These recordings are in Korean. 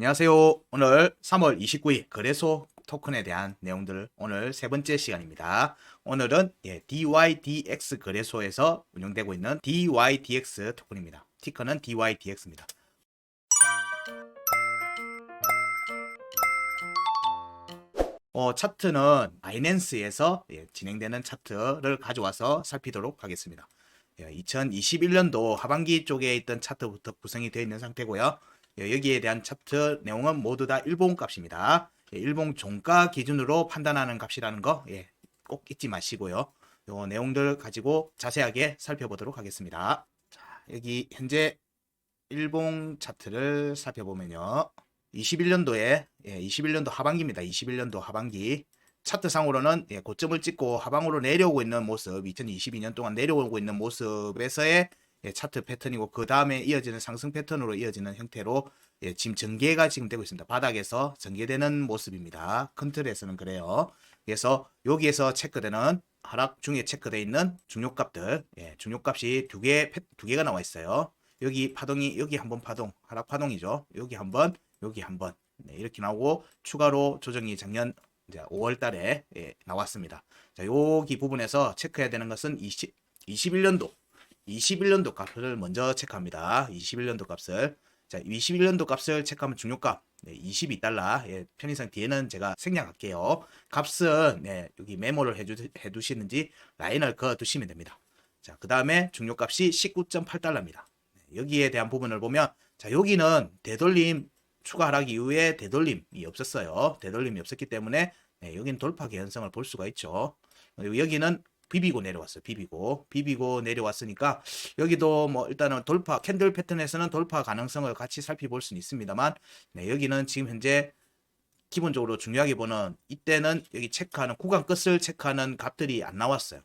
안녕하세요. 오늘 3월 29일 거래소 토큰에 대한 내용들 오늘 세 번째 시간입니다. 오늘은 DYDX 거래소에서 운영되고 있는 DYDX 토큰입니다. 티커는 DYDX입니다. 차트는 바이낸스에서 진행되는 차트를 가져와서 살피도록 하겠습니다. 2021년도 하반기 쪽에 있던 차트부터 구성이 되어 있는 상태고요. 여기에 대한 차트 내용은 모두 다 일본 값입니다. 일본 종가 기준으로 판단하는 값이라는 거 꼭 잊지 마시고요. 요 내용들 가지고 자세하게 살펴보도록 하겠습니다. 자, 여기 현재 일본 차트를 살펴보면요. 21년도 하반기입니다. 21년도 하반기. 차트상으로는 고점을 찍고 하방으로 내려오고 있는 모습, 2022년 동안 내려오고 있는 모습에서의 차트 패턴이고, 그 다음에 이어지는 상승 패턴으로 이어지는 형태로 지금 전개가 지금 되고 있습니다. 바닥에서 전개되는 모습입니다. 큰 틀에서는 그래요. 그래서 여기에서 체크되는 하락 중에 체크되어 있는 중요값들, 중요값이 두 개가 나와 있어요. 여기 파동이, 여기 한번 파동, 하락 파동이죠. 여기 한번, 여기 한번, 이렇게 나오고, 추가로 조정이 작년 이제 5월 달에 나왔습니다. 자, 여기 부분에서 체크해야 되는 것은 21년도 값을 먼저 체크합니다. 21년도 값을. 자, 21년도 값을 체크하면 중요값 22달러. 편의상 뒤에는 제가 생략할게요. 값은 여기 메모를 해두시는지 라인을 그어 두시면 됩니다. 자, 그 다음에 중요값이 19.8달러입니다. 여기에 대한 부분을 보면, 자, 여기는 되돌림 추가 하락 이후에 되돌림이 없었어요. 되돌림이 없었기 때문에 여기는 돌파 개연성을 볼 수가 있죠. 여기는 비비고 내려왔어요. 비비고 내려왔으니까 여기도 뭐 일단은 돌파 캔들 패턴에서는 돌파 가능성을 같이 살펴볼 수는 있습니다만, 여기는 지금 현재 기본적으로 중요하게 보는, 이때는 여기 체크하는 구간 끝을 체크하는 값들이 안 나왔어요.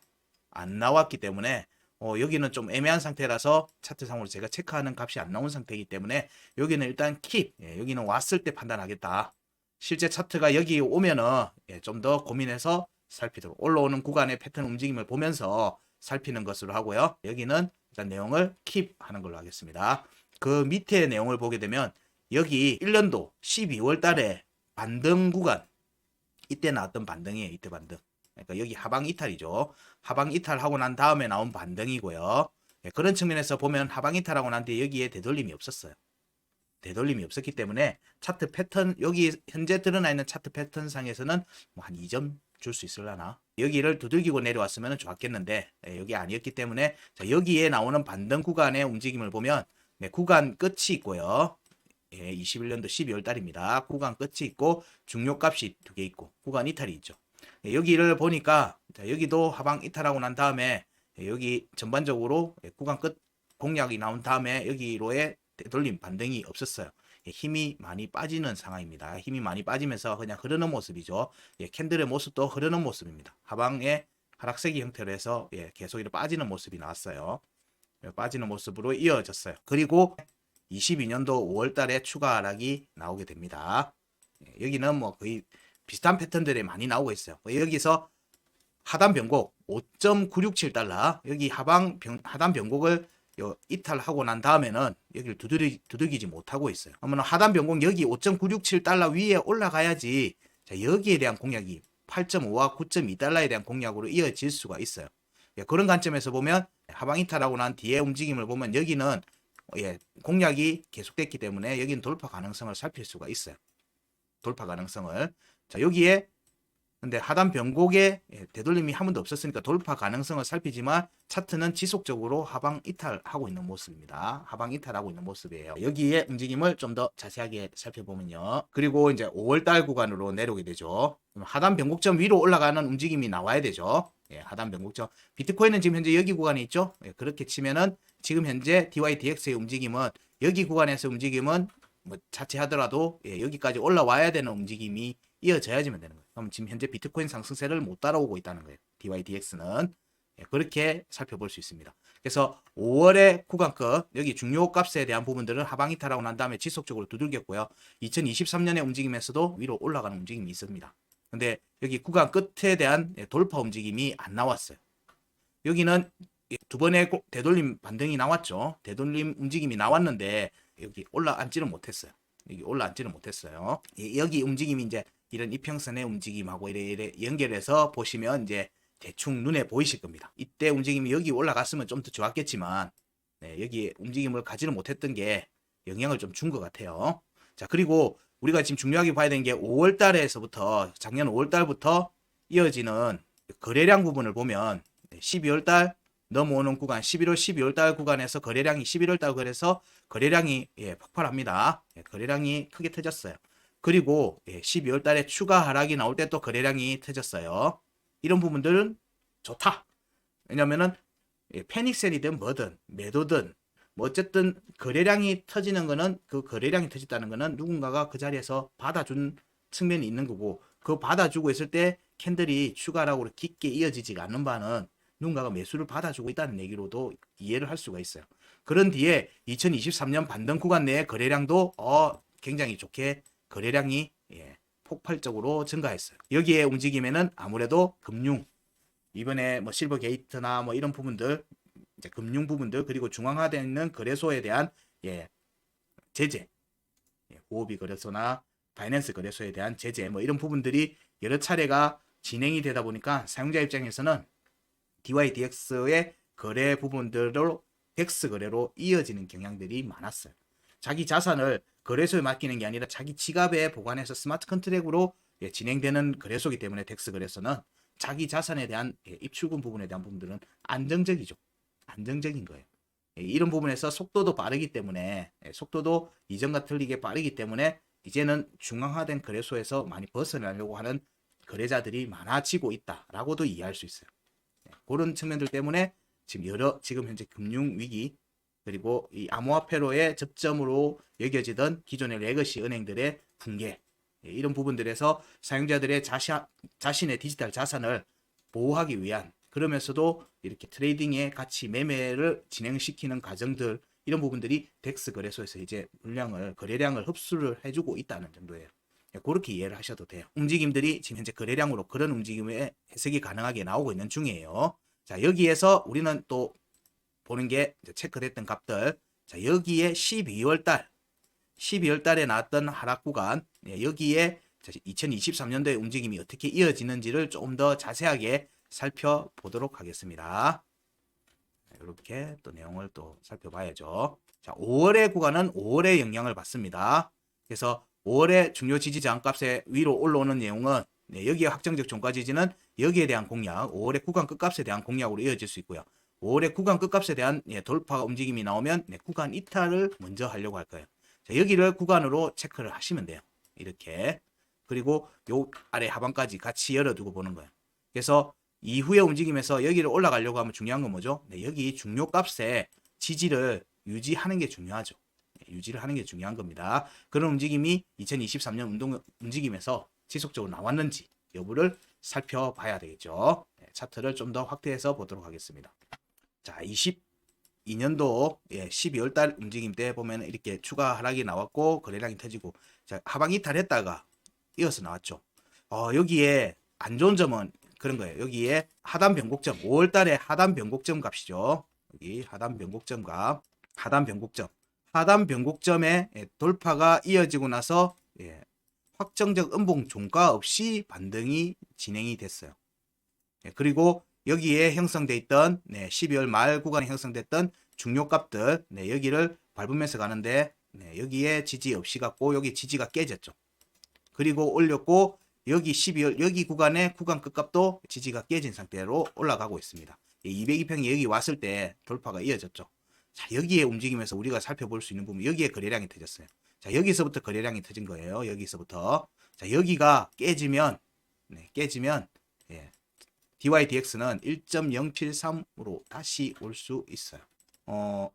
안 나왔기 때문에 여기는 좀 애매한 상태라서 차트상으로 제가 체크하는 값이 안 나온 상태이기 때문에 여기는 일단 킵, 여기는 왔을 때 판단하겠다. 실제 차트가 여기 오면은 좀 더 고민해서 살피도록, 올라오는 구간의 패턴 움직임을 보면서 살피는 것으로 하고요. 여기는 일단 내용을 킵 하는 걸로 하겠습니다. 그 밑에 내용을 보게 되면 여기 1년도 12월 달에 반등 구간, 이때 나왔던 반등이에요. 이때 반등. 그러니까 여기 하방 이탈이죠. 하방 이탈하고 난 다음에 나온 반등이고요. 그런 측면에서 보면 하방 이탈하고 난 뒤에 여기에 되돌림이 없었어요. 되돌림이 없었기 때문에 차트 패턴, 여기 현재 드러나 있는 차트 패턴 상에서는 뭐 한 2점 줄 수 있을라나. 여기를 두들기고 내려왔으면 좋았겠는데 여기 아니었기 때문에, 자, 여기에 나오는 반등 구간의 움직임을 보면 구간 끝이 있고요. 21년도 12월 달입니다. 구간 끝이 있고 중요값이 두 개 있고 구간 이탈이 있죠. 여기를 보니까, 자, 여기도 하방 이탈하고 난 다음에 여기 전반적으로 구간 끝 공략이 나온 다음에 여기로의 되돌림 반등이 없었어요. 힘이 많이 빠지는 상황입니다. 힘이 많이 빠지면서 그냥 흐르는 모습이죠. 캔들의 모습도 흐르는 모습입니다. 하방의 하락세기 형태로 해서 계속 이렇게 빠지는 모습이 나왔어요. 빠지는 모습으로 이어졌어요. 그리고 22년도 5월 달에 추가 하락이 나오게 됩니다. 여기는 뭐 거의 비슷한 패턴들이 많이 나오고 있어요. 여기서 하단 변곡 5.967달러, 여기 하단 변곡을 이탈하고 난 다음에는 여기를 두들기지 못하고 있어요. 그러면 하단 변곡 여기 5.967달러 위에 올라가야지, 자, 여기에 대한 공략이 8.5와 9.2달러에 대한 공략으로 이어질 수가 있어요. 그런 관점에서 보면 하방 이탈하고 난 뒤에 움직임을 보면 여기는 공략이 계속됐기 때문에 여기는 돌파 가능성을 살필 수가 있어요. 돌파 가능성을. 자, 여기에 근데 하단 변곡에 되돌림이 한 번도 없었으니까 돌파 가능성을 살피지만 차트는 지속적으로 하방 이탈하고 있는 모습입니다. 하방 이탈하고 있는 모습이에요. 여기에 움직임을 좀 더 자세하게 살펴보면요. 그리고 이제 5월달 구간으로 내려오게 되죠. 하단 변곡점 위로 올라가는 움직임이 나와야 되죠. 하단 변곡점. 비트코인은 지금 현재 여기 구간에 있죠. 그렇게 치면은 지금 현재 DYDX의 움직임은, 여기 구간에서 움직임은 뭐 자체하더라도 여기까지 올라와야 되는 움직임이 이어져야지만 되는 거예요. 그럼 지금 현재 비트코인 상승세를 못 따라오고 있다는 거예요. DYDX는. 그렇게 살펴볼 수 있습니다. 그래서 5월의 구간급, 여기 중요 값에 대한 부분들은 하방 이탈하고 난 다음에 지속적으로 두들겼고요. 2023년의 움직임에서도 위로 올라가는 움직임이 있습니다. 근데 여기 구간 끝에 대한 돌파 움직임이 안 나왔어요. 여기는 두 번의 되돌림 반등이 나왔죠. 되돌림 움직임이 나왔는데 여기 올라앉지는 못했어요. 여기 올라앉지는 못했어요. 여기 움직임이 이제 이런 이평선의 움직임하고 이래 연결해서 보시면 이제 대충 눈에 보이실 겁니다. 이때 움직임이 여기 올라갔으면 좀 더 좋았겠지만 네, 여기 움직임을 가지는 못했던 게 영향을 좀 준 것 같아요. 자, 그리고 우리가 지금 중요하게 봐야 되는 게 5월 달에서부터 작년 5월 달부터 이어지는 거래량 부분을 보면 12월 달 넘어오는 구간 11월 12월 달 구간에서 거래량이 11월 달 그래서 거래량이 폭발합니다. 거래량이 크게 터졌어요. 그리고 12월 달에 추가 하락이 나올 때 또 거래량이 터졌어요. 이런 부분들은 좋다. 왜냐면은 패닉셀이든 뭐든 매도든 뭐 어쨌든 거래량이 터지는 거는 그 거래량이 터졌다는 거는 누군가가 그 자리에서 받아준 측면이 있는 거고 그 받아주고 있을 때 캔들이 추가 하락으로 깊게 이어지지 않는 바는 누군가가 매수를 받아주고 있다는 얘기로도 이해를 할 수가 있어요. 그런 뒤에 2023년 반등 구간 내의 거래량도 굉장히 좋게 거래량이 폭발적으로 증가했어요. 여기에 움직임에는 아무래도 금융 이번에 뭐 실버 게이트나 뭐 이런 부분들 이제 금융 부분들 그리고 중앙화되어 있는 거래소에 대한 제재 고오비 거래소나 바이낸스 거래소에 대한 제재 뭐 이런 부분들이 여러 차례가 진행이 되다 보니까 사용자 입장에서는 DYDX의 거래 부분들로 덱스 거래로 이어지는 경향들이 많았어요. 자기 자산을 거래소에 맡기는 게 아니라 자기 지갑에 보관해서 스마트 컨트랙으로 진행되는 거래소이기 때문에 덱스 거래소는 자기 자산에 대한 입출금 부분에 대한 부분들은 안정적이죠. 안정적인 거예요. 이런 부분에서 속도도 빠르기 때문에 속도도 이전과 틀리게 빠르기 때문에 이제는 중앙화된 거래소에서 많이 벗어나려고 하는 거래자들이 많아지고 있다라고도 이해할 수 있어요. 그런 측면들 때문에 지금 현재 금융 위기 그리고 이 암호화폐로의 접점으로 여겨지던 기존의 레거시 은행들의 붕괴 이런 부분들에서 사용자들의 자신의 디지털 자산을 보호하기 위한 그러면서도 이렇게 트레이딩의 가치 매매를 진행시키는 과정들 이런 부분들이 덱스 거래소에서 이제 거래량을 흡수를 해주고 있다는 정도예요. 그렇게 이해를 하셔도 돼요. 움직임들이 지금 현재 거래량으로 그런 움직임의 해석이 가능하게 나오고 있는 중이에요. 자, 여기에서 우리는 또 보는 게 체크됐던 값들. 자, 여기에 12월 달에 나왔던 하락 구간, 여기에 2023년도의 움직임이 어떻게 이어지는지를 조금 더 자세하게 살펴보도록 하겠습니다. 이렇게 또 내용을 또 살펴봐야죠. 자, 5월의 구간은 5월의 영향을 받습니다. 그래서 5월의 중요 지지 저항값에 위로 올라오는 내용은 여기에 확정적 종가 지지는 여기에 대한 공략, 5월의 구간 끝값에 대한 공략으로 이어질 수 있고요. 5월의 구간 끝값에 대한 돌파 움직임이 나오면 구간 이탈을 먼저 하려고 할 거예요. 자, 여기를 구간으로 체크를 하시면 돼요. 이렇게. 그리고 요 아래 하방까지 같이 열어두고 보는 거예요. 그래서 이후의 움직임에서 여기를 올라가려고 하면 중요한 건 뭐죠? 여기 중요값에 지지를 유지하는 게 중요하죠. 유지를 하는 게 중요한 겁니다. 그런 움직임이 2023년 움직임에서 지속적으로 나왔는지 여부를 살펴봐야 되겠죠. 차트를 좀 더 확대해서 보도록 하겠습니다. 자, 22년도 12월 달 움직임 때 보면 이렇게 추가 하락이 나왔고 거래량이 터지고 자, 하방 이탈했다가 이어서 나왔죠. 여기에 안 좋은 점은 그런 거예요. 여기에 하단 변곡점 5월 달에 하단 변곡점 값이죠. 여기 하단 변곡점 값, 하단 변곡점의 돌파가 이어지고 나서 확정적 음봉 종가 없이 반등이 진행이 됐어요. 그리고 여기에 형성돼 있던 12월 말 구간에 형성됐던 중요값들 여기를 밟으면서 가는데 여기에 지지 없이 갔고 여기 지지가 깨졌죠. 그리고 올렸고 여기 12월 여기 구간의 구간 끝값도 지지가 깨진 상태로 올라가고 있습니다. 202평이 여기 왔을 때 돌파가 이어졌죠. 자, 여기에 움직이면서 우리가 살펴볼 수 있는 부분 여기에 거래량이 터졌어요. 자, 여기서부터 거래량이 터진 거예요. 여기서부터. 자, 여기가 깨지면 DYDX는 1.073으로 다시 올 수 있어요.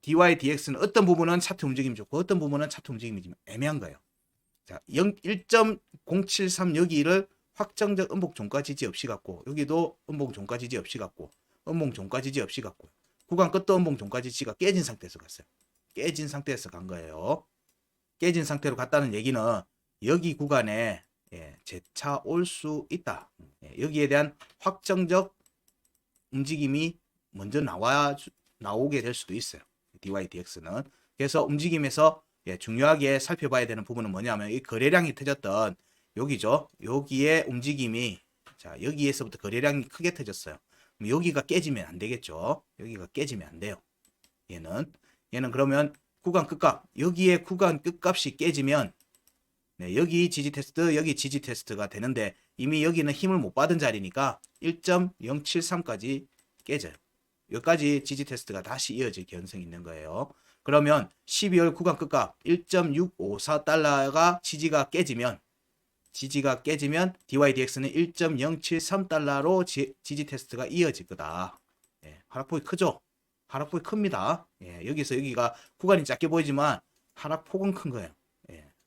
DYDX는 어떤 부분은 차트 움직임이 좋고 어떤 부분은 차트 움직임이 좀 애매한 거예요. 자, 1.073 여기를 확정적 음봉 종가 지지 없이 갔고 여기도 음봉 종가 지지 없이 갔고 음봉 종가 지지 없이 갔고 구간 끝도 음봉 종가 지지가 깨진 상태에서 갔어요. 깨진 상태에서 간 거예요. 깨진 상태로 갔다는 얘기는 여기 구간에 재차 올 수 있다. 여기에 대한 확정적 움직임이 먼저 나오게 될 수도 있어요. DYDX는. 그래서 움직임에서 중요하게 살펴봐야 되는 부분은 뭐냐면 이 거래량이 터졌던 여기죠. 여기에 움직임이 자 여기에서부터 거래량이 크게 터졌어요. 그럼 여기가 깨지면 안 되겠죠. 여기가 깨지면 안 돼요. 얘는 그러면 구간 끝값 여기에 구간 끝값이 깨지면 여기 지지 테스트 여기 지지 테스트가 되는데 이미 여기는 힘을 못 받은 자리니까 1.073까지 깨져요. 여기까지 지지 테스트가 다시 이어질 가능성이 있는 거예요. 그러면 12월 구간 끝값 1.654달러가 지지가 깨지면 DYDX는 1.073달러로 지지 테스트가 이어질 거다. 하락폭이 크죠? 하락폭이 큽니다. 여기서 여기가 구간이 작게 보이지만 하락폭은 큰 거예요.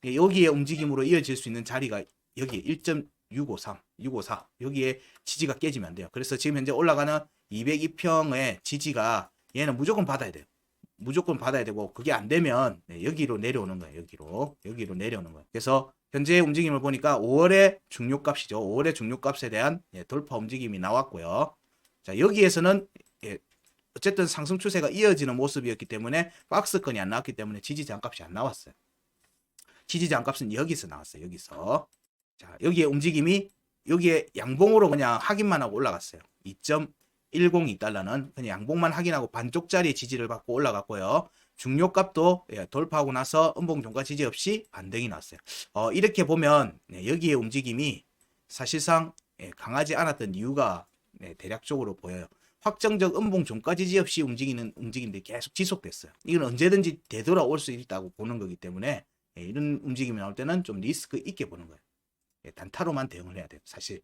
여기에 움직임으로 이어질 수 있는 자리가 여기 1.653, 654 여기에 지지가 깨지면 안 돼요. 그래서 지금 현재 올라가는 202평의 지지가 얘는 무조건 받아야 돼요. 무조건 받아야 되고 그게 안 되면 여기로 내려오는 거예요. 여기로 내려오는 거예요. 그래서 현재 움직임을 보니까 5월의 중요값이죠. 5월의 중요값에 대한 돌파 움직임이 나왔고요. 자 여기에서는 어쨌든 상승 추세가 이어지는 모습이었기 때문에 박스권이 안 나왔기 때문에 지지 저항값이 안 나왔어요. 지지 저항값은 여기서 나왔어요. 여기서. 자, 여기에 움직임이 여기에 양봉으로 그냥 확인만 하고 올라갔어요. 2.102달러는 그냥 양봉만 확인하고 반쪽짜리 지지를 받고 올라갔고요. 중요값도 돌파하고 나서 음봉 종가 지지 없이 반등이 났어요. 이렇게 보면 여기에 움직임이 사실상 강하지 않았던 이유가 대략적으로 보여요. 확정적 음봉 종가 지지 없이 움직이는 움직임들이 계속 지속됐어요. 이건 언제든지 되돌아올 수 있다고 보는 거기 때문에 이런 움직임이 나올 때는 좀 리스크 있게 보는 거예요. 단타로만 대응을 해야 돼요. 사실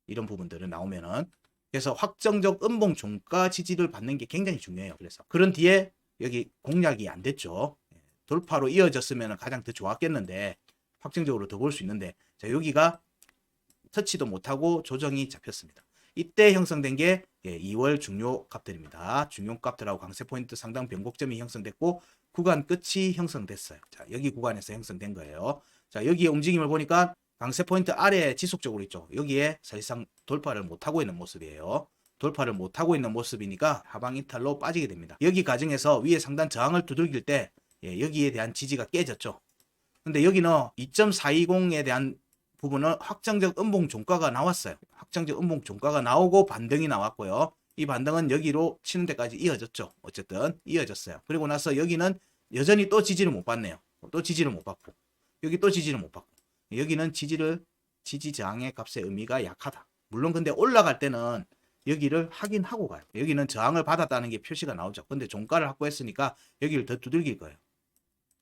이런 부분들은 나오면은. 그래서 확정적 음봉 종가 지지를 받는 게 굉장히 중요해요. 그래서 그런 뒤에 여기 공략이 안 됐죠. 돌파로 이어졌으면 가장 더 좋았겠는데 확정적으로 더 볼 수 있는데 자 여기가 터치도 못하고 조정이 잡혔습니다. 이때 형성된 게 2월 중요 값들입니다. 중요 값들하고 강세 포인트 상당 변곡점이 형성됐고 구간 끝이 형성됐어요. 자, 여기 구간에서 형성된 거예요. 자, 여기에 움직임을 보니까 강세 포인트 아래에 지속적으로 있죠. 여기에 사실상 돌파를 못하고 있는 모습이에요. 돌파를 못하고 있는 모습이니까 하방 이탈로 빠지게 됩니다. 여기 과정에서 위에 상단 저항을 두들길 때 여기에 대한 지지가 깨졌죠. 근데 여기는 2.420에 대한 부분은 확정적 음봉 종가가 나왔어요. 확정적 음봉 종가가 나오고 반등이 나왔고요. 이 반등은 여기로 치는 데까지 이어졌죠. 어쨌든 이어졌어요. 그리고 나서 여기는 여전히 또 지지를 못 받네요. 또 지지를 못 받고 여기 또 지지를 못 받고 여기는 지지 저항의 값의 의미가 약하다. 물론 근데 올라갈 때는 여기를 확인하고 가요. 여기는 저항을 받았다는 게 표시가 나오죠. 근데 종가를 확보했으니까 여기를 더 두들길 거예요.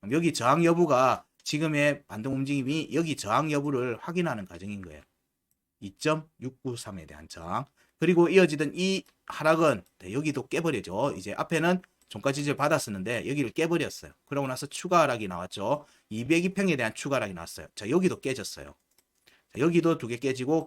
여기 저항 여부가 지금의 반등 움직임이 여기 저항 여부를 확인하는 과정인 거예요. 2.693에 대한 저항. 그리고 이어지던 이 하락은 여기도 깨버리죠. 이제 앞에는 종가 지지를 받았었는데 여기를 깨버렸어요. 그러고 나서 추가 하락이 나왔죠. 202평에 대한 추가 하락이 나왔어요. 자, 여기도 깨졌어요. 자, 여기도 두 개 깨지고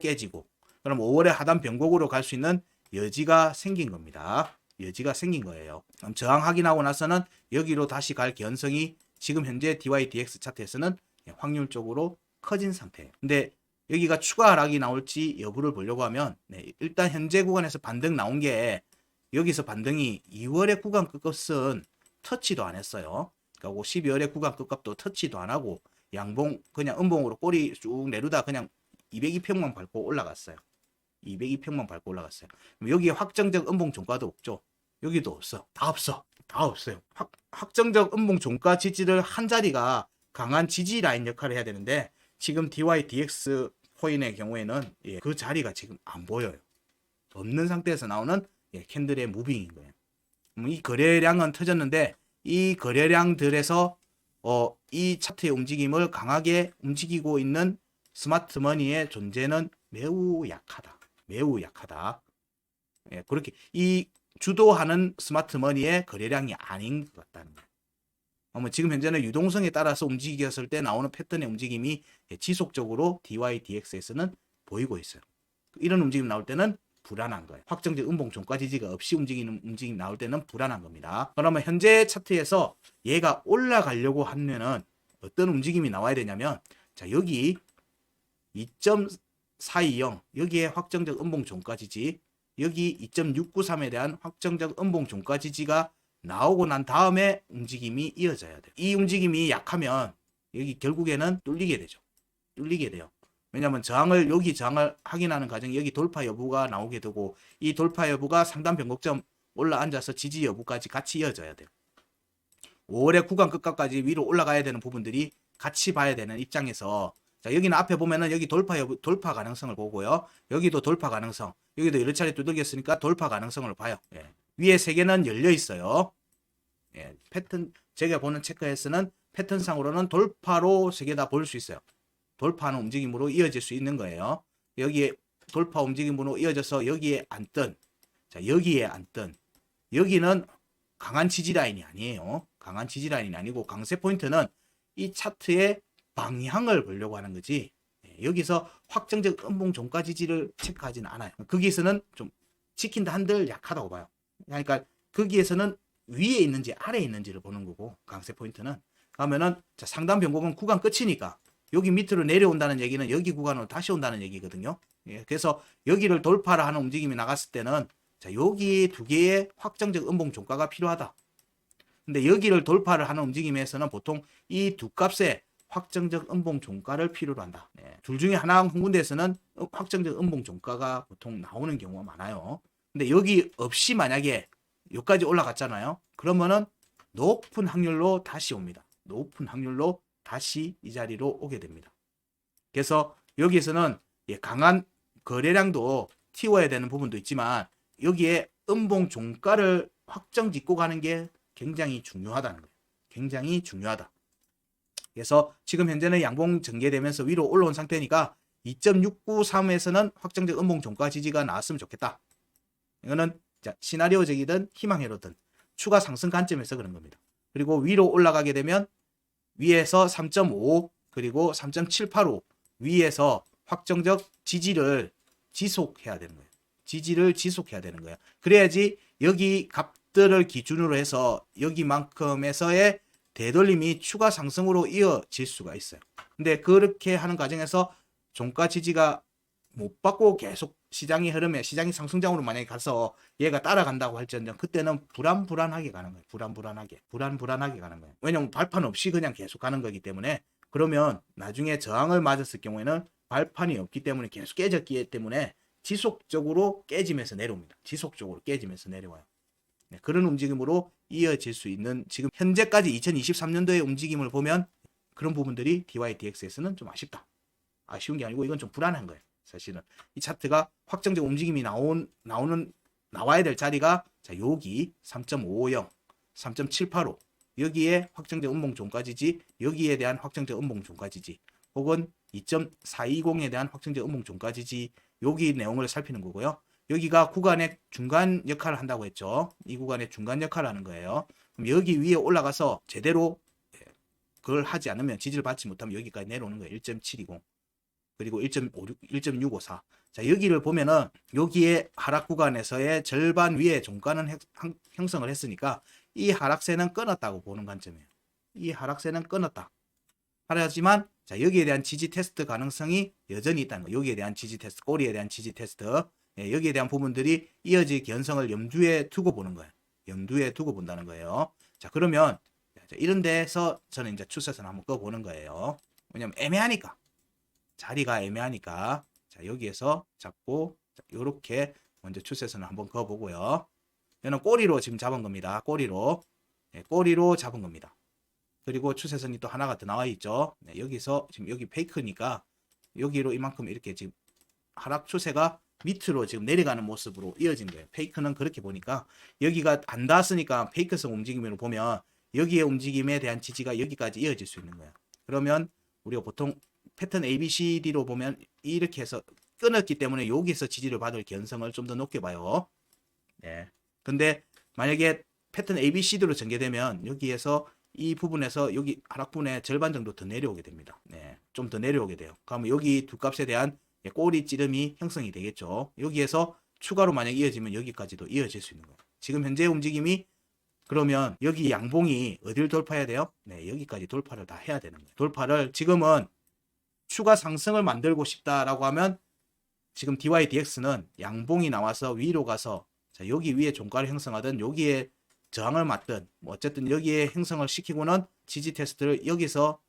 그럼 5월에 하단 변곡으로 갈 수 있는 여지가 생긴 겁니다. 여지가 생긴 거예요. 그럼 저항 확인하고 나서는 여기로 다시 갈 개연성이 지금 현재 DYDX 차트에서는 확률적으로 커진 상태예요. 근데 여기가 추가 하락이 나올지 여부를 보려고 하면 일단 현재 구간에서 반등 나온 게 여기서 반등이 2월의 구간 끝값은 터치도 안 했어요. 그리고 12월의 구간 끝값도 터치도 안 하고 양봉 그냥 음봉으로 꼬리 쭉 내려다 그냥 202평만 밟고 올라갔어요. 202평만 밟고 올라갔어요. 여기에 확정적 음봉 종가도 없죠. 여기도 없어. 다 없어. 다 없어요. 확정적 음봉 종가 지지를 한 자리가 강한 지지 라인 역할을 해야 되는데 지금 DYDX 코인의 경우에는 그 자리가 지금 안 보여요. 없는 상태에서 나오는 캔들의 무빙인 거예요. 이 거래량은 터졌는데 이 거래량들에서 이 차트의 움직임을 강하게 움직이고 있는 스마트머니의 존재는 매우 약하다. 매우 약하다. 그렇게 이 주도하는 스마트머니의 거래량이 아닌 것 같다는 거예요. 지금 현재는 유동성에 따라서 움직였을 때 나오는 패턴의 움직임이 지속적으로 DYDX에서는 보이고 있어요. 이런 움직임 나올 때는 불안한 거예요. 확정적 음봉 종가 지지가 없이 움직이는 움직임 나올 때는 불안한 겁니다. 그러면 현재 차트에서 얘가 올라가려고 하면은 어떤 움직임이 나와야 되냐면 자 여기 2.420 여기에 확정적 음봉 종가 지지 여기 2.693에 대한 확정적 음봉 종가 지지가 나오고 난 다음에 움직임이 이어져야 돼요. 이 움직임이 약하면 여기 결국에는 뚫리게 되죠. 뚫리게 돼요. 왜냐하면 여기 저항을 확인하는 과정에 여기 돌파 여부가 나오게 되고, 이 돌파 여부가 상단 변곡점 올라앉아서 지지 여부까지 같이 이어져야 돼요. 5월의 구간 끝까지 위로 올라가야 되는 부분들이 같이 봐야 되는 입장에서, 자, 여기는 앞에 보면은 여기 돌파 가능성을 보고요. 여기도 돌파 가능성, 여기도 여러 차례 두들겼으니까 돌파 가능성을 봐요. 예. 위에 세 개는 열려 있어요. 예. 패턴, 제가 보는 체크에서는 패턴상으로는 돌파로 세 개 다 볼 수 있어요. 돌파하는 움직임으로 이어질 수 있는 거예요. 여기에 돌파 움직임으로 이어져서 여기에 앉던, 자, 여기에 앉던, 여기는 강한 지지 라인이 아니에요. 강한 지지 라인이 아니고, 강세 포인트는 이 차트의 방향을 보려고 하는 거지, 여기서 확정적 음봉 종가 지지를 체크하지는 않아요. 거기에서는 좀 지킨다 한들 약하다고 봐요. 그러니까 거기에서는 위에 있는지 아래에 있는지를 보는 거고, 강세 포인트는 그러면은, 자, 상단 변곡은 구간 끝이니까 여기 밑으로 내려온다는 얘기는 여기 구간으로 다시 온다는 얘기거든요. 예, 그래서 여기를 돌파를 하는 움직임이 나갔을 때는, 자, 여기 두 개의 확정적 음봉 종가가 필요하다. 근데 여기를 돌파를 하는 움직임에서는 보통 이 두 값의 확정적 음봉 종가를 필요로 한다. 네. 둘 중에 하나 한 군데에서는 확정적 음봉 종가가 보통 나오는 경우가 많아요. 근데 여기 없이 만약에 여기까지 올라갔잖아요. 그러면은 높은 확률로 다시 옵니다. 높은 확률로 다시 이 자리로 오게 됩니다. 그래서 여기에서는 강한 거래량도 튀어야 되는 부분도 있지만, 여기에 음봉 종가를 확정 짓고 가는 게 굉장히 중요하다는 거예요. 굉장히 중요하다. 그래서 지금 현재는 양봉 전개되면서 위로 올라온 상태니까 2.693에서는 확정적 음봉 종가 지지가 나왔으면 좋겠다. 이거는 시나리오적이든 희망회로든 추가 상승 관점에서 그런 겁니다. 그리고 위로 올라가게 되면 위에서 3.5 그리고 3.785 위에서 확정적 지지를 지속해야 되는 거예요. 지지를 지속해야 되는 거예요. 그래야지 여기 값들을 기준으로 해서 여기만큼에서의 되돌림이 추가 상승으로 이어질 수가 있어요. 근데 그렇게 하는 과정에서 종가 지지가 못 받고 계속 시장의 흐름에, 시장이 상승장으로 만약에 가서 얘가 따라간다고 할지언정 그때는 불안하게 가는 거예요. 불안하게 가는 거예요. 왜냐면 발판 없이 그냥 계속 가는 거기 때문에. 그러면 나중에 저항을 맞았을 경우에는 발판이 없기 때문에 계속 깨졌기 때문에 지속적으로 깨지면서 내려옵니다. 지속적으로 깨지면서 내려와요. 네, 그런 움직임으로 이어질 수 있는, 지금 현재까지 2023년도의 움직임을 보면 그런 부분들이 DYDX에서는 좀 아쉽다. 아쉬운 게 아니고 이건 좀 불안한 거예요. 사실은 이 차트가 확정적 움직임이 나와야 될 자리가, 자, 여기 3.550, 3.785 여기에 확정적 음봉 종가 지지, 여기에 대한 확정적 음봉 종가 지지, 혹은 2.420에 대한 확정적 음봉 종가 지지, 여기 내용을 살피는 거고요. 여기가 구간의 중간 역할을 한다고 했죠. 이 구간의 중간 역할을 하는 거예요. 그럼 여기 위에 올라가서 제대로 그걸 하지 않으면, 지지를 받지 못하면 여기까지 내려오는 거예요. 1.720 그리고 1.654. 자, 여기를 보면은 여기에 하락 구간에서의 절반 위에 종가는 형성을 했으니까 이 하락세는 끊었다고 보는 관점이에요. 이 하락세는 끊었다. 하지만, 자, 여기에 대한 지지 테스트 가능성이 여전히 있다는 거예요. 여기에 대한 지지 테스트, 꼬리에 대한 지지 테스트, 여기에 대한 부분들이 이어질 개연성을 염두에 두고 보는 거예요. 염두에 두고 본다는 거예요. 자, 그러면 이런 데서 저는 이제 추세선 한번 꺼보는 거예요. 왜냐면 애매하니까. 자리가 애매하니까. 자, 여기에서 잡고 이렇게 먼저 추세선을 한번 그어보고요. 얘는 꼬리로 지금 잡은 겁니다. 꼬리로 잡은 겁니다. 그리고 추세선이 또 하나가 더 나와 있죠. 네, 여기서 지금 여기 페이크니까 여기로 이만큼 이렇게 지금 하락 추세가 밑으로 지금 내려가는 모습으로 이어진 거예요. 페이크는 그렇게 보니까 여기가 안 닿았으니까 페이크성 움직임으로 보면 여기의 움직임에 대한 지지가 여기까지 이어질 수 있는 거예요. 그러면 우리가 보통 패턴 ABCD로 보면 이렇게 해서 끊었기 때문에 여기서 지지를 받을 개연성을 좀 더 높게 봐요. 네. 근데 만약에 패턴 ABCD로 전개되면 여기에서 이 부분에서 여기 하락분의 절반 정도 더 내려오게 됩니다. 네. 좀 더 내려오게 돼요. 그러면 여기 두 값에 대한 꼬리 찌름이 형성이 되겠죠. 여기에서 추가로 만약 이어지면 여기까지도 이어질 수 있는 거예요. 지금 현재 움직임이, 그러면 여기 양봉이 어딜 돌파해야 돼요? 네, 여기까지 돌파를 다 해야 되는 거예요. 돌파를 지금은 추가 상승을 만들고 싶다라고 하면 지금 DYDX는 양봉이 나와서 위로 가서, 자, 여기 위에 종가를 형성하든 여기에 저항을 맞든 뭐 어쨌든 여기에 형성을 시키고는 지지 테스트를 여기서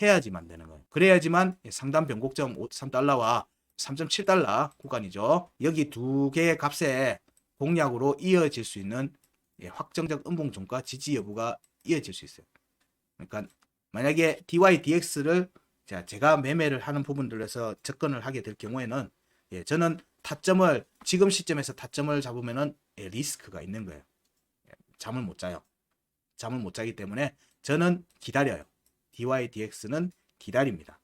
해야지만 되는 거예요. 그래야지만 상단 변곡점 3달러와 3.7달러 구간이죠. 여기 두 개의 값에 공략으로 이어질 수 있는 확정적 음봉 종가 지지 여부가 이어질 수 있어요. 그러니까 만약에 DYDX를 제가 매매를 하는 부분들에서 접근을 하게 될 경우에는 저는 타점을 지금 시점에서 타점을 잡으면은 리스크가 있는 거예요. 잠을 못 자요. 잠을 못 자기 때문에 저는 기다려요. DYDX는 기다립니다.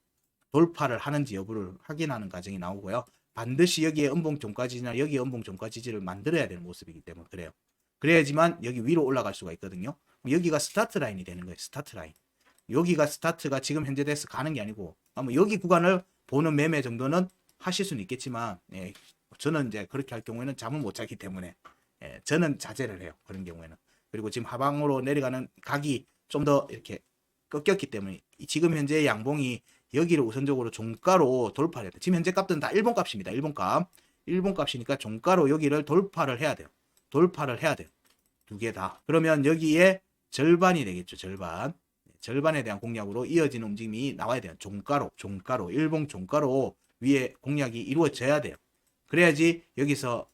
돌파를 하는지 여부를 확인하는 과정이 나오고요. 반드시 여기에 음봉 종가지지나 여기에 음봉 종가지지를 만들어야 되는 모습이기 때문에 그래요. 그래야지만 여기 위로 올라갈 수가 있거든요. 여기가 스타트 라인이 되는 거예요. 스타트 라인. 여기가 스타트가 지금 현재 돼서 가는 게 아니고 여기 구간을 보는 매매 정도는 하실 수는 있겠지만 저는 이제 그렇게 할 경우에는 잠을 못 자기 때문에 저는 자제를 해요. 그런 경우에는. 그리고 지금 하방으로 내려가는 각이 좀 더 이렇게 꺾였기 때문에 지금 현재 양봉이 여기를 우선적으로 종가로 돌파를 해야 돼요. 지금 현재 값은 다 일본 값입니다. 일본 값. 일본 값이니까 종가로 여기를 돌파를 해야 돼요. 돌파를 해야 돼요. 두 개 다. 그러면 여기에 절반이 되겠죠. 절반. 절반에 대한 공략으로 이어지는 움직임이 나와야 돼요. 종가로, 일본 종가로 위에 공략이 이루어져야 돼요. 그래야지 여기서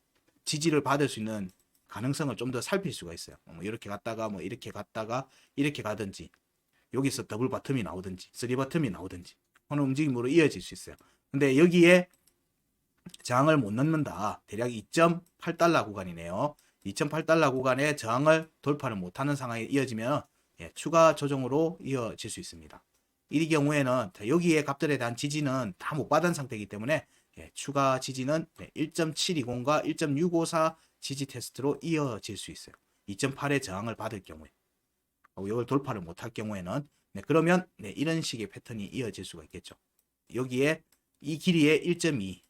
지지를 받을 수 있는 가능성을 좀 더 살필 수가 있어요. 이렇게 갔다가 이렇게 갔다가 이렇게 가든지 여기서 더블 바텀이 나오든지 쓰리 바텀이 나오든지 하는 움직임으로 이어질 수 있어요. 근데 여기에 저항을 못 넣는다. 대략 2.8달러 구간이네요. 2.8달러 구간에 저항을 돌파를 못하는 상황이 이어지면 추가 조정으로 이어질 수 있습니다. 이 경우에는 여기에 값들에 대한 지지는 다 못 받은 상태이기 때문에 추가 지지는 1.720과 1.654 지지 테스트로 이어질 수 있어요. 2.8의 저항을 받을 경우에 이걸 돌파를 못할 경우에는 그러면 이런 식의 패턴이 이어질 수가 있겠죠. 여기에 이 길이에 1.2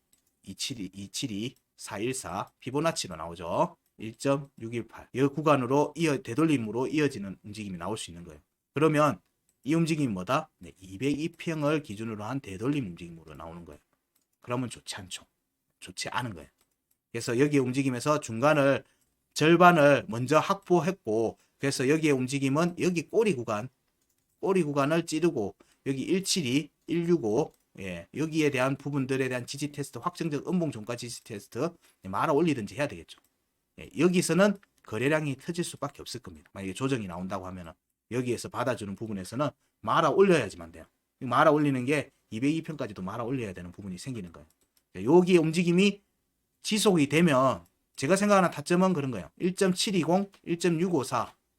272 414 피보나치로 나오죠. 1.618 이 구간으로 되돌림으로 이어지는 움직임이 나올 수 있는 거예요. 그러면 이 움직임이 뭐다? 202평을 기준으로 한 되돌림 움직임으로 나오는 거예요. 그러면 좋지 않죠. 좋지 않은 거예요. 그래서 여기에 움직임에서 중간을 절반을 먼저 확보했고 그래서 여기에 움직임은 여기 꼬리 구간을 찌르고 여기 172, 165 여기에 대한 부분들에 대한 지지 테스트 확정적 음봉 종가 지지 테스트 말아 올리든지 해야 되겠죠. 여기서는 거래량이 터질 수밖에 없을 겁니다. 만약에 조정이 나온다고 하면은 여기에서 받아주는 부분에서는 말아 올려야지만 돼요. 말아 올리는 게 202편까지도 말아 올려야 되는 부분이 생기는 거예요. 여기에 움직임이 지속이 되면 제가 생각하는 타점은 그런 거예요. 1.720,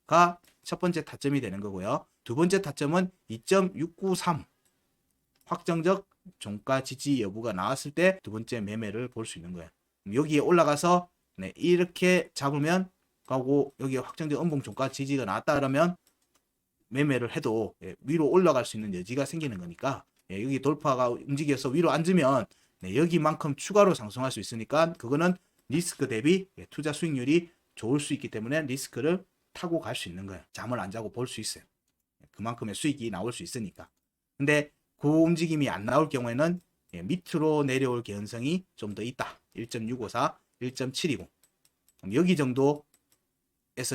1.654가 첫 번째 타점이 되는 거고요. 두 번째 타점은 2.693 확정적 종가 지지 여부가 나왔을 때 두 번째 매매를 볼 수 있는 거예요. 여기에 올라가서 이렇게 잡으면 가고 여기에 확정적 음봉 종가 지지가 나왔다 그러면 매매를 해도 위로 올라갈 수 있는 여지가 생기는 거니까 여기 돌파가 움직여서 위로 앉으면 여기만큼 추가로 상승할 수 있으니까 그거는 리스크 대비 투자 수익률이 좋을 수 있기 때문에 리스크를 타고 갈 수 있는 거예요. 잠을 안 자고 볼 수 있어요. 그만큼의 수익이 나올 수 있으니까. 근데 그 움직임이 안 나올 경우에는 밑으로 내려올 개연성이 좀 더 있다. 1.654, 1.720 여기 정도에서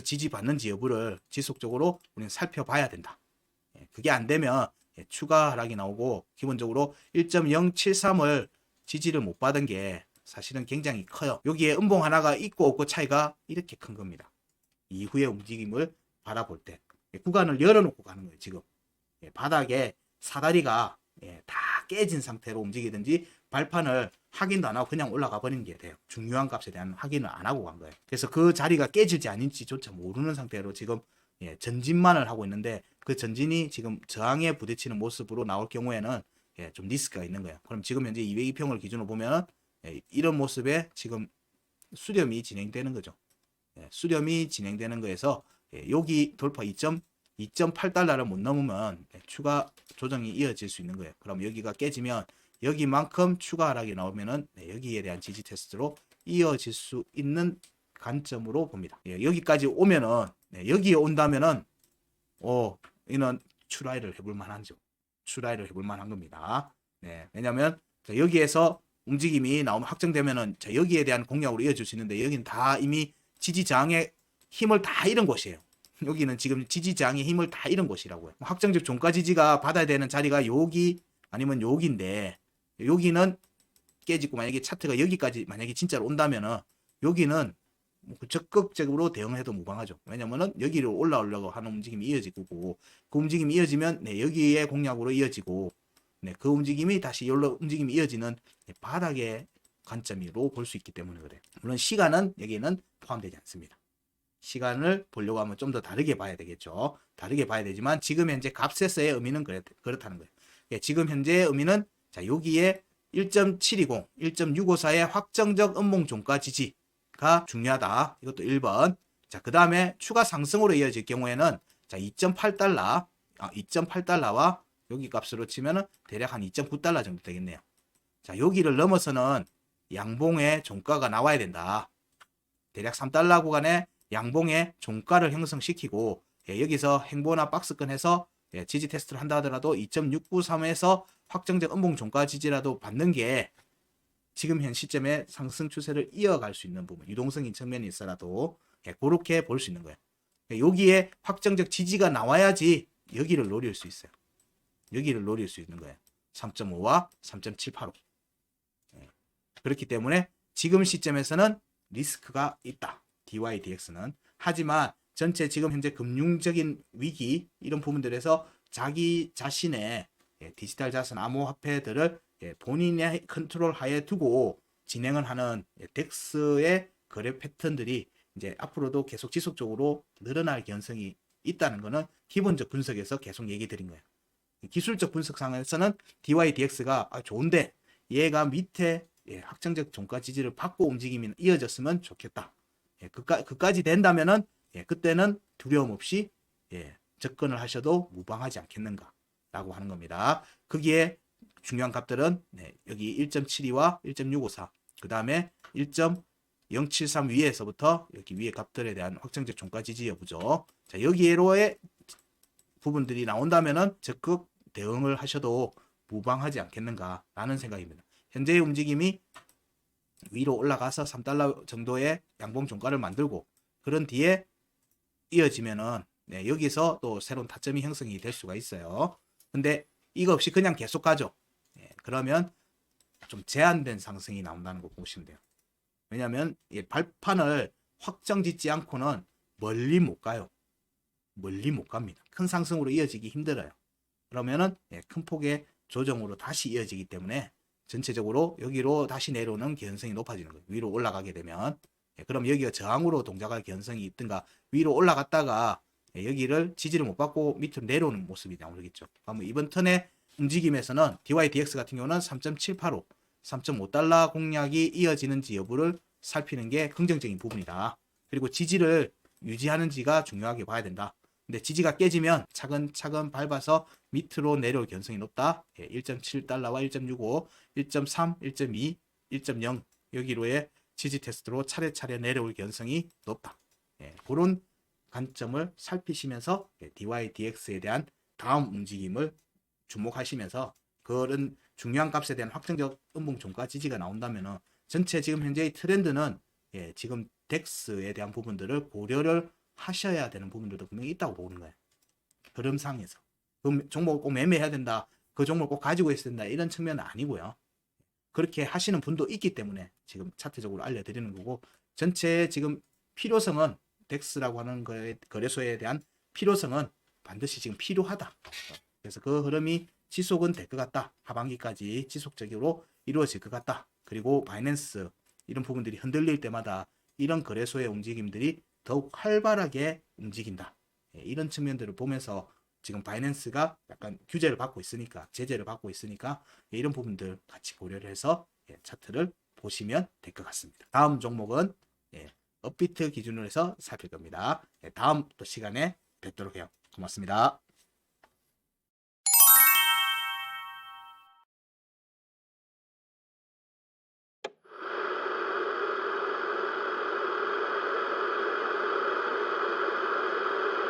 지지받는지 여부를 지속적으로 우리는 살펴봐야 된다. 그게 안 되면 추가 하락이 나오고 기본적으로 1.073을 지지를 못 받은 게 사실은 굉장히 커요. 여기에 음봉 하나가 있고 없고 차이가 이렇게 큰 겁니다. 이후의 움직임을 바라볼 때 구간을 열어놓고 가는 거예요. 지금 바닥에 사다리가 다 깨진 상태로 움직이든지 발판을 확인도 안 하고 그냥 올라가 버리는 게 돼요. 중요한 값에 대한 확인을 안 하고 간 거예요. 그래서 그 자리가 깨질지 아닌지조차 모르는 상태로 지금 전진만을 하고 있는데 그 전진이 지금 저항에 부딪히는 모습으로 나올 경우에는 좀 리스크가 있는 거예요. 그럼 지금 현재 202평을 기준으로 보면 이런 모습에 지금 수렴이 진행되는 거죠. 수렴이 진행되는 거에서 여기 돌파 2.8달러를 못 넘으면 추가 조정이 이어질 수 있는 거예요. 그럼 여기가 깨지면 여기만큼 추가 하락이 나오면은 여기에 대한 지지 테스트로 이어질 수 있는 관점으로 봅니다. 여기까지 오면은 여기에 온다면은 이는 추라이를 해볼 만하죠. 추라이를 해볼 만한 겁니다. 왜냐하면 여기에서 움직임이 나오면 확정되면은 여기에 대한 공략으로 이어질 수 있는데 여기는 다 이미 지지 저항에 힘을 다 잃은 곳이에요. 여기는 지금 지지장의 힘을 다 잃은 곳이라고요. 확정적 종가 지지가 받아야 되는 자리가 여기 아니면 여기인데 여기는 깨지고 만약에 차트가 여기까지 만약에 진짜로 온다면은 여기는 적극적으로 대응해도 무방하죠. 왜냐면은 여기로 올라오려고 하는 움직임이 이어질 거고 그 움직임이 이어지면 네, 여기에 공략으로 이어지고 네, 그 움직임이 다시 여기로 움직임이 이어지는 네, 바닥의 관점으로 볼 수 있기 때문에 그래요. 물론 시간은 여기는 포함되지 않습니다. 시간을 보려고 하면 좀 더 다르게 봐야 되겠죠. 다르게 봐야 되지만 지금 현재 값에서의 의미는 그렇다는 거예요. 예, 지금 현재의 의미는 자 여기에 1.720, 1.654의 확정적 음봉 종가 지지가 중요하다. 이것도 1번. 자, 그 다음에 추가 상승으로 이어질 경우에는 자 2.8달러, 2.8달러와 여기 값으로 치면은 대략 한 2.9달러 정도 되겠네요. 자, 여기를 넘어서는 양봉의 종가가 나와야 된다. 대략 3달러 구간에 양봉의 종가를 형성시키고 예, 여기서 행보나 박스권 해서 예, 지지 테스트를 한다 하더라도 2.693에서 확정적 음봉 종가 지지라도 받는 게 지금 현 시점에 상승 추세를 이어갈 수 있는 부분, 유동성인 측면이 있어라도 예, 그렇게 볼 수 있는 거예요. 예, 여기에 확정적 지지가 나와야지 여기를 노릴 수 있어요. 여기를 노릴 수 있는 거예요. 3.5와 3.785. 예, 그렇기 때문에 지금 시점에서는 리스크가 있다. DYDX는. 하지만 전체 지금 현재 금융적인 위기 이런 부분들에서 자기 자신의 디지털 자산 암호화폐들을 본인의 컨트롤 하에 두고 진행을 하는 덱스의 거래 패턴들이 이제 앞으로도 계속 지속적으로 늘어날 개연성이 있다는 것은 기본적 분석에서 계속 얘기 드린 거예요. 기술적 분석상에서는 DYDX가 좋은데 얘가 밑에 확정적 종가 지지를 받고 움직임이 이어졌으면 좋겠다. 그까지 된다면은 그때는 두려움 없이 접근을 하셔도 무방하지 않겠는가 라고 하는 겁니다. 거기에 중요한 값들은 여기 1.72와 1.654 그 다음에 1.073 위에서부터 여기 위에 값들에 대한 확정적 종가 지지 여부죠. 자, 여기에로의 부분들이 나온다면은 적극 대응을 하셔도 무방하지 않겠는가 라는 생각입니다. 현재의 움직임이 위로 올라가서 3달러 정도의 양봉 종가를 만들고 그런 뒤에 이어지면은 여기서 또 새로운 타점이 형성이 될 수가 있어요. 근데 이거 없이 그냥 계속 가죠. 그러면 좀 제한된 상승이 나온다는 거 보시면 돼요. 왜냐하면 발판을 확정 짓지 않고는 멀리 못 가요. 멀리 못 갑니다. 큰 상승으로 이어지기 힘들어요. 그러면은 큰 폭의 조정으로 다시 이어지기 때문에 전체적으로 여기로 다시 내려오는 개연성이 높아지는 거예요. 위로 올라가게 되면 그럼 여기가 저항으로 동작할 개연성이 있든가 위로 올라갔다가 여기를 지지를 못 받고 밑으로 내려오는 모습이 나오겠죠. 그러면 이번 턴의 움직임에서는 DYDX 같은 경우는 3.785, 3.5달러 공략이 이어지는지 여부를 살피는 게 긍정적인 부분이다. 그리고 지지를 유지하는지가 중요하게 봐야 된다. 근데 지지가 깨지면 차근차근 밟아서 밑으로 내려올 개연성이 높다. 1.7달러와 1.65, 1.3, 1.2, 1.0 여기로의 지지 테스트로 차례차례 내려올 개연성이 높다. 그런 관점을 살피시면서 DYDX에 대한 다음 움직임을 주목하시면서 그런 중요한 값에 대한 확정적 음봉 종가 지지가 나온다면 전체 지금 현재의 트렌드는 지금 덱스에 대한 부분들을 고려를 하셔야 되는 부분들도 분명히 있다고 보는 거예요. 흐름상에서. 그 종목을 꼭 매매해야 된다. 그 종목을 꼭 가지고 있어야 된다. 이런 측면은 아니고요. 그렇게 하시는 분도 있기 때문에 지금 차트적으로 알려드리는 거고 전체 지금 필요성은 덱스라고 하는 거래소에 대한 필요성은 반드시 지금 필요하다. 그래서 그 흐름이 지속은 될 것 같다. 하반기까지 지속적으로 이루어질 것 같다. 그리고 바이낸스 이런 부분들이 흔들릴 때마다 이런 거래소의 움직임들이 더욱 활발하게 움직인다. 이런 측면들을 보면서 지금 바이낸스가 약간 규제를 받고 있으니까 제재를 받고 있으니까 이런 부분들 같이 고려를 해서 차트를 보시면 될 것 같습니다. 다음 종목은 업비트 기준으로 해서 살필 겁니다. 다음 또 시간에 뵙도록 해요. 고맙습니다.